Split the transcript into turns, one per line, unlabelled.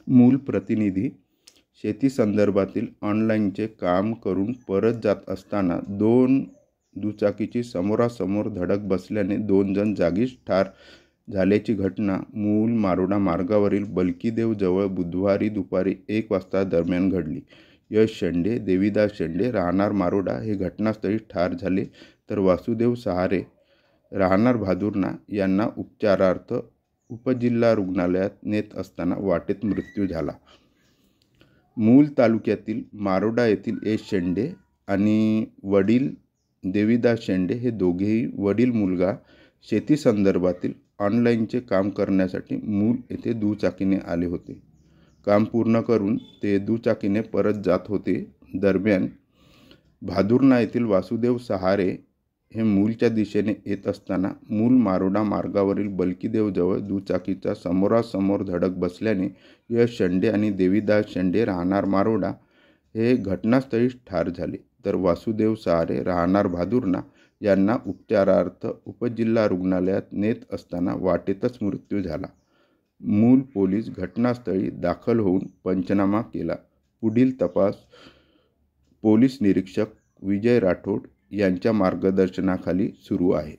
मूल प्रतिनिधी शेती संदर्भातील ऑनलाईनचे काम करून परत जात असताना दोन दुचाकीची समोरासमोर धडक बसल्याने 2 जण जागीच ठार झाल्याची घटना मूल मारोडा मार्गावरील बलकीदेवजवळ बुधवारी दुपारी 1 वाजता दरम्यान घडली. यश शेंडे, देवीदास शेंडे राहणार मारोडा हे घटनास्थळी ठार झाले, तर वासुदेव सहारे राहणार भादुर्णा यांना उपचारार्थ उपजिल्हा रुग्णालयात नेत असताना वाटेत मृत्यू झाला. मूल तालुक्यातील मारोडा येथील यश शेंडे आणि वडील देवीदास शेंडे हे दोघेही वडील मुलगा शेती संदर्भातील ऑनलाईनचे काम करण्यासाठी मूल येथे दुचाकीने आले होते. काम पूर्ण करून ते दुचाकीने परत जात होते. दरम्यान भादुर्णा येथील वासुदेव सहारे हे मूलच्या दिशेने येत असताना मूल मारोडा मार्गावरील बलकीदेवजवळ दुचाकीचा समोरासमोर धडक बसल्याने यश शेंडे आणि देवीदास शेंडे राहणार मारोडा हे घटनास्थळीच ठार झाले, तर वासुदेव सहारे राहणार भादुर्णा यांना उपचारार्थ उपजिल्हा रुग्णालयात नेत असताना वाटेतच मृत्यू झाला. मूल पोलीस घटनास्थळी दाखल होऊन पंचनामा केला. पुढील तपास पोलीस निरीक्षक विजय राठोड यांच्या मार्गदर्शनाखाली सुरू आहे.